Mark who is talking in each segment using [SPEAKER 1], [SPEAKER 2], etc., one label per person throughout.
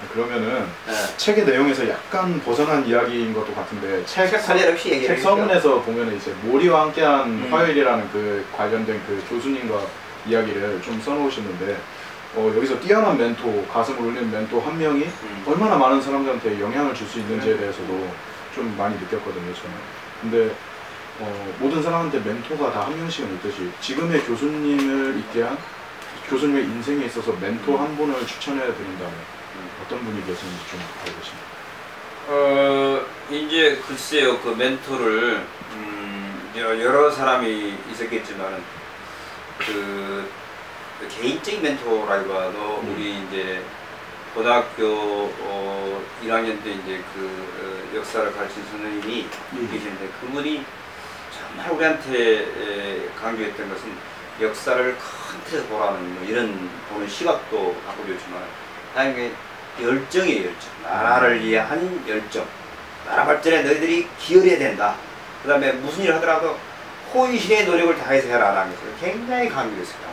[SPEAKER 1] 그러면은
[SPEAKER 2] 네.
[SPEAKER 1] 책의 내용에서 약간 벗어난 이야기인 것도 같은데 책 서문에서 보면은 이제 모리와 함께한 화요일이라는 그 관련된 그 교수님과 이야기를 좀 써놓으시는데 여기서 뛰어난 멘토, 가슴을 울리는 멘토 한 명이 얼마나 많은 사람들한테 영향을 줄 수 있는지에 대해서도 좀 많이 느꼈거든요, 저는. 근데 모든 사람한테 멘토가 다 한 명씩은 있듯이 지금의 교수님을 있게 한 교수님의 인생에 있어서 멘토 한 분을 추천해 드린다면 어떤 분이 계시는지 좀 알고 계십니까?
[SPEAKER 2] 이제 글쎄요, 그 멘토를 여러 사람이 있었겠지만 그 개인적인 멘토라기보다도 우리 이제 고등학교 1학년 때 이제 그 역사를 가르친 선생님이 계시는데 그분이 정말 우리한테 강조했던 것은 역사를 큰 틀에서 보라는 뭐 이런 보는 시각도 갖고 있지만 다행히 열정이에요. 열정. 나라를 위한 열정. 나라 발전에 너희들이 기여해야 된다. 그 다음에 무슨 일을 하더라도 혼신의 노력을 다해서 해라라는 것을 굉장히 강조했어요.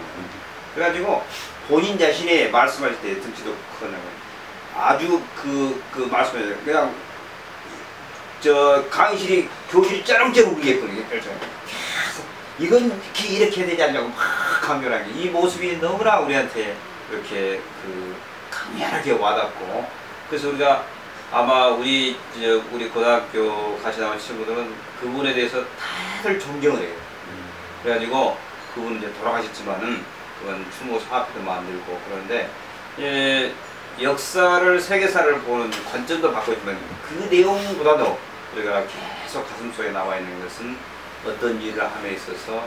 [SPEAKER 2] 그래가지고 본인 자신의 말씀하실 때 등치도 큰 아주 그 말씀을 그냥 강의실이 교실이 쩌렁쩌렁 울리겠거든요. 계속 이건 이렇게 해야 되지 않냐고 막 강조하는 게 이 모습이 너무나 우리한테 이렇게 강렬하게 와닿고 그래서 우리가 아마 우리 고등학교 같이 나온 친구들은 그분에 대해서 다들 존경을 해요. 그래가지고 그분은 이제 돌아가셨지만은 그건 추모 사업회도 만들고 그런데 역사를 세계사를 보는 관점도 바꿔주면 그 내용보다도 우리가 계속 가슴속에 나와 있는 것은 어떤 일을 함에 있어서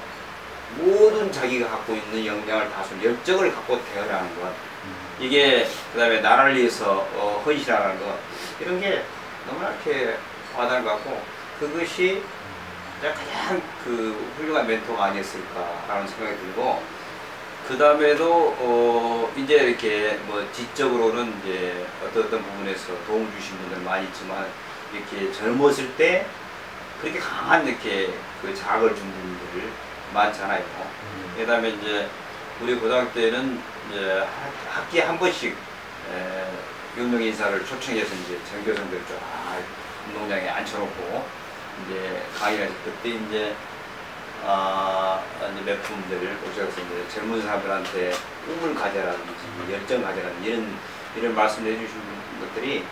[SPEAKER 2] 모든 자기가 갖고 있는 역량을 다수 열정을 갖고 대하라는 것 이게 그 다음에 나라를 위해서 헌신하라는 것 이런 게 너무나 이렇게 와닿는 것 같고 그것이 가장 그 훌륭한 멘토가 아니었을까라는 생각이 들고 그 다음에도 이제 이렇게 뭐 지적으로는 이제 어떤 부분에서 도움 주신 분들 많이 있지만 이렇게 젊었을 때 그렇게 강한 이렇게 그 자극을 준 분들 많잖아요. 그 다음에 이제 우리 고등학교 때는 이제 학기에 한 번씩 유명 인사를 초청해서 이제 전교생들 쫙 운동장에 앉혀놓고 이제 강의를 해서 그때 이제 이제 몇 분들 오셔서 이제 젊은 사람들한테 꿈을 가져라든지 열정 가져라든지 이런 말씀을 해주신 것들이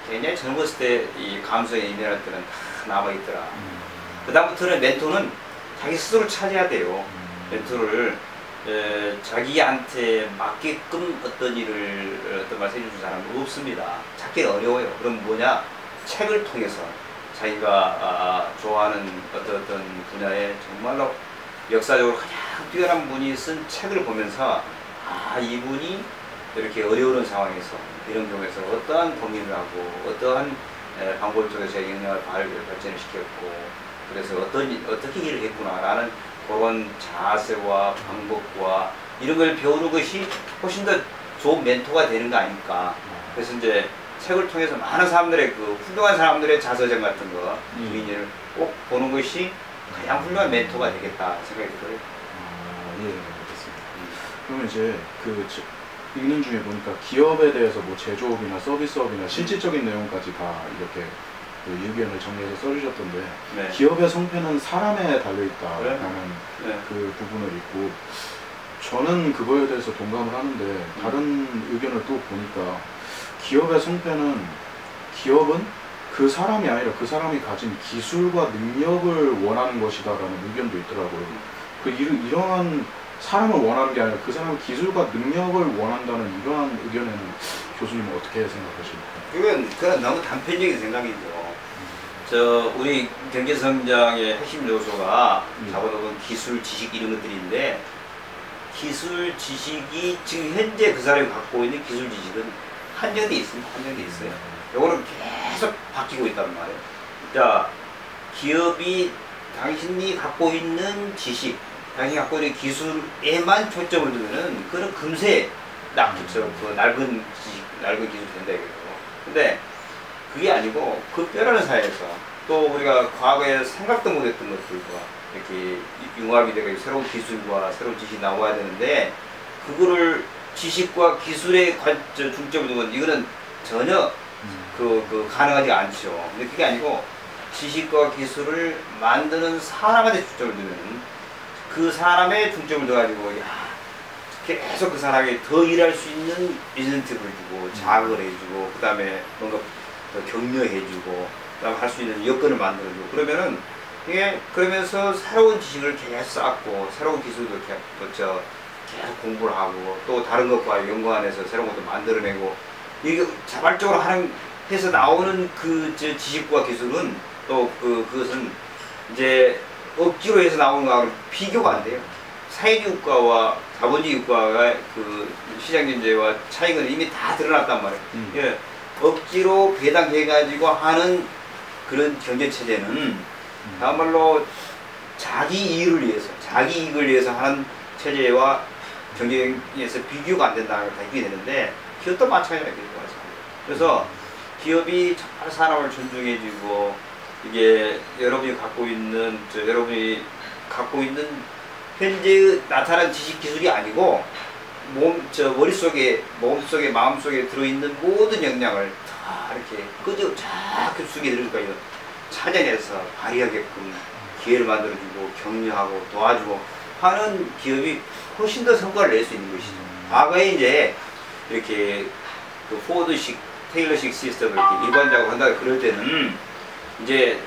[SPEAKER 2] 굉장히 젊었을 때 이 감성에 예민할 때는 다 남아있더라. 그 다음부터는 멘토는 자기 스스로 찾아야 돼요. 멘토를 자기한테 맞게끔 어떤 일을 어떤 말씀 해주는 사람은 없습니다. 찾기 어려워요. 그럼 뭐냐? 책을 통해서 자기가 좋아하는 어떤 분야에 정말로 역사적으로 가장 뛰어난 분이 쓴 책을 보면서 이분이 이렇게 어려운 상황에서 이런 경우에서 어떠한 고민을 하고 어떠한 방법을 통해서 역량을 발전을 시켰고 그래서 어떻게 일을 했구나라는 그런 자세와 방법과 이런 걸 배우는 것이 훨씬 더 좋은 멘토가 되는 거 아닙니까? 그래서 이제 책을 통해서 많은 사람들의 그 훌륭한 사람들의 자서전 같은 거 주인을 꼭 보는 것이 가장 훌륭한 멘토가 되겠다 생각이 들어요.
[SPEAKER 1] 예, 알겠습니다. 그러면 이제 읽는 중에 보니까 기업에 대해서 뭐 제조업이나 서비스업이나 실질적인 내용까지 다 이렇게 그 의견을 정리해서 써주셨던데
[SPEAKER 2] 네.
[SPEAKER 1] 기업의 성패는 사람에 달려있다라는 그 부분을 읽고 저는 그거에 대해서 동감을 하는데 다른 의견을 또 보니까 기업의 성패는 기업은 그 사람이 아니라 그 사람이 가진 기술과 능력을 원하는 것이다라는 의견도 있더라고요. 이러한 사람을 원하는 게 아니라 그 사람의 기술과 능력을 원한다는 이러한 의견에는 교수님은 어떻게 생각하십니까?
[SPEAKER 2] 그건 너무 단편적인 생각이죠. 우리 경제성장의 핵심 요소가 자본은 기술, 지식 이런 것들인데 기술, 지식이 지금 현재 그 사람이 갖고 있는 기술, 지식은 한정돼 있습니다. 한정돼 있어요. 요거는 계속 바뀌고 있단 말이에요. 자, 기업이 당신이 갖고 있는 지식, 당신이 갖고 있는 기술에만 초점을 두면은 그건 금세 그 낡은 지식, 낡은 기술이 된다 이거예요. 근데 그게 아니고 그 뼈라는 사이에서 또 우리가 과거에 생각도 못했던 것들과 이렇게 융합이 되고 새로운 기술과 새로운 지식이 나와야 되는데 그거를 지식과 기술에 중점을 두면 이거는 전혀 가능하지 않죠. 근데 그게 아니고 지식과 기술을 만드는 사람한테 중점을 두면 그 사람의 중점을 둬가지고 계속 그 사람이 더 일할 수 있는 인센티브를 주고 자극을 해주고 그 다음에 뭔가 더 격려해주고 그 다음에 할 수 있는 여건을 만들어주고 그러면은 이게 그러면서 새로운 지식을 계속 쌓고 새로운 기술도 계속 공부를 하고 또 다른 것과 연관해서 새로운 것도 만들어내고 이게 자발적으로 해서 나오는 그 지식과 기술은 또 그것은 이제 억지로 해서 나오는 거하고 비교가 안 돼요. 사회주의국가와 자본주의국가의 그 시장경제와 차이가 이미 다 드러났단 말이에요. 예, 억지로 배당해가지고 하는 그런 경제체제는 다음말로 자기 이익을 위해서 하는 체제와 경쟁에서 비교가 안 된다는 걸 알게 되는데 기업도 마찬가지예요. 그래서 기업이 정말 사람을 존중해주고 이게 여러분이 갖고 있는 현재 나타난 지식 기술이 아니고 머릿속에 마음속에 들어있는 모든 역량을 다 이렇게 끄집어 쫙 속에 들으니까 찾아내서 발휘하게끔 기회를 만들어주고 격려하고 도와주고 하는 기업이 훨씬 더 성과를 낼 수 있는 것이죠. 과거에 이제 이렇게 그 포드식, 테일러식 시스템을 이렇게 일반적으로 한다 그럴 때는 이제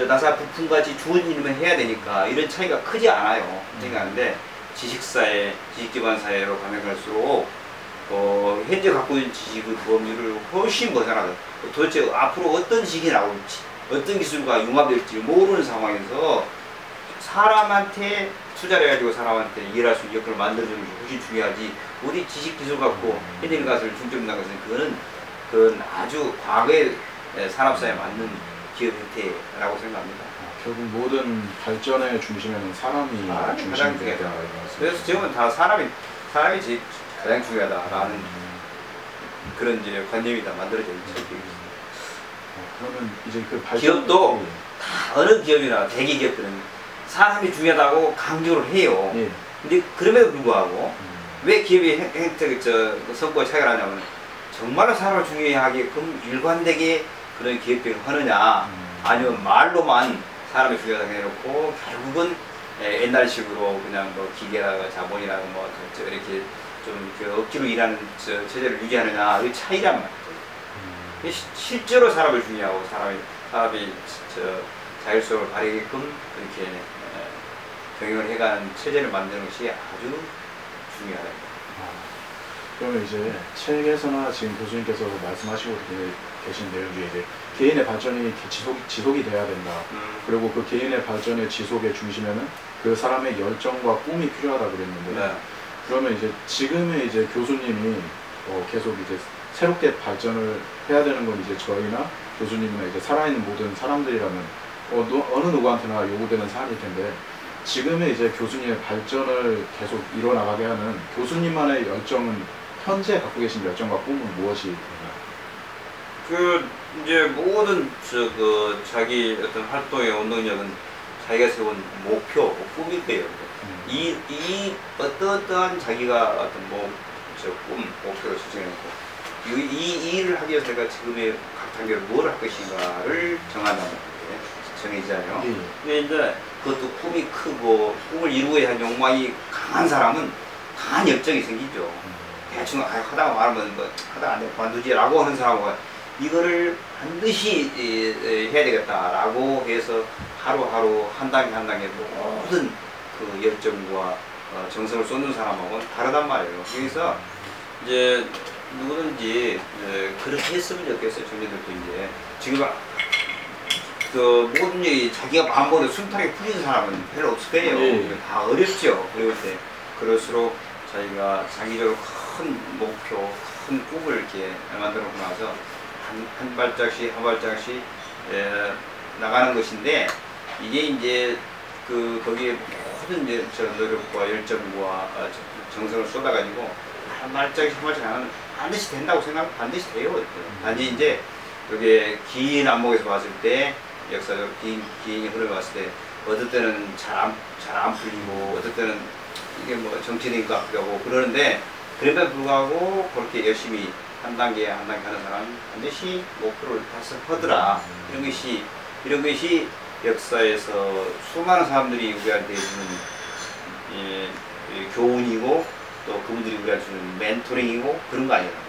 [SPEAKER 2] 나사 부품같이 좋은 일만 해야 되니까 이런 차이가 크지 않아요. 생각하는데 지식사회, 지식기반 사회로 가면 갈수록 현재 갖고 있는 지식의 범위를 훨씬 벗어나다. 도대체 앞으로 어떤 지식이 나올지, 어떤 기술과 융합될지 모르는 상황에서 사람한테 투자를 해가지고 사람한테 일할 수 있는 여건을 만들어주는 게 훨씬 중요하지. 우리 지식 기술 갖고 현재 것을 중점한 것은 그건 아주 과거의 산업사에 맞는 기업 형태라고 생각합니다.
[SPEAKER 1] 결국 모든 발전의 중심에는 사람이
[SPEAKER 2] 가장 중요하다. 그래서 지금은 다 사람이 가장 중요하다라는 그런 이제 관념이 다 만들어져 있죠.
[SPEAKER 1] 그러면 이제 그 발전
[SPEAKER 2] 기업도 다 어느 기업이나 대기 기업들은 사람이 중요하다고 강조를 해요.
[SPEAKER 1] 예.
[SPEAKER 2] 근데 그럼에도 불구하고 왜 기업이 성과가 차이가 나냐면 정말로 사람을 중요하게끔 일관되게 그런 기획들을 하느냐 아니면 말로만 사람이 중요하다고 해놓고 결국은 옛날식으로 그냥 뭐 기계나 자본이나 뭐 이렇게 좀 억지로 일하는 체제를 유지하느냐 이 차이란 말이죠. 실제로 사람을 중요하고 사람이 자율성을 발휘하게끔 이렇게 경영을 해가는 체제를 만드는 것이 아주 중요하다.
[SPEAKER 1] 그러면 이제 책에서나 지금 교수님께서 말씀하시고 계신 내용 중에 이제 개인의 발전이 지속이 돼야 된다. 그리고 그 개인의 발전의 지속의 중심에는 그 사람의 열정과 꿈이 필요하다 그랬는데
[SPEAKER 2] 네.
[SPEAKER 1] 그러면 이제 지금의 이제 교수님이 계속 이제 새롭게 발전을 해야 되는 건 이제 저희나 교수님이나 이제 살아있는 모든 사람들이라면 어느 누구한테나 요구되는 사안일 텐데 지금의 이제 교수님의 발전을 계속 이뤄나가게 하는 교수님만의 열정은 현재 갖고 계신 열정과 꿈은 무엇이 되나요?
[SPEAKER 2] 이제 모든 자기 어떤 활동의 원동력은 자기가 세운 목표, 꿈일 거예요. 이 어떠한 자기가 어떤 꿈, 목표를 설정해놓고 이 일을 하기 위해서 내가 지금의 각 단계로 뭘 할 것인가를 정한다는 게 정해지잖아요. 근데 이제 그것도 꿈이 크고 꿈을 이루어야 할 욕망이 강한 사람은 강한 열정이 생기죠. 대충 하다가 말하면 하다가 안 돼 관두지라고 하는 사람은 이거를 반드시 해야 되겠다라고 해서 하루하루 한 단계 한 단계 모든 그 열정과 정성을 쏟는 사람하고는 다르단 말이에요. 그래서 이제 누구든지 그렇게 했으면 좋겠어요. 청년들도 이제 지금 모든 일이 자기가 마음먹은 순탄하게 풀리는 사람은 별로 없을 거예요. 다 어렵죠. 어려울 때. 그럴수록 자기가 장기적으로 큰 목표, 큰 꿈을 이렇게 만들어 놓고 나서 한 발짝씩 나가는 것인데 이게 이제 거기에 모든 노력과 열정과 정성을 쏟아가지고 한 발짝씩 하면 반드시 된다고 생각하면 반드시 돼요. 단지 이제 그게 긴 안목에서 봤을 때 역사적으로 긴 흐름을 봤을 때 어떨 때는 잘 안 풀리고 어떨 때는 이게 뭐 정치적인 것 같기도 하고 그러는데 그럼에도 불구하고 그렇게 열심히 한 단계 한 단계 하는 사람 반드시 목표를 달성하더라. 이런 것이 역사에서 수많은 사람들이 우리한테 주는 교훈이고 또 그분들이 우리한테 주는 멘토링이고 그런 거 아니에요.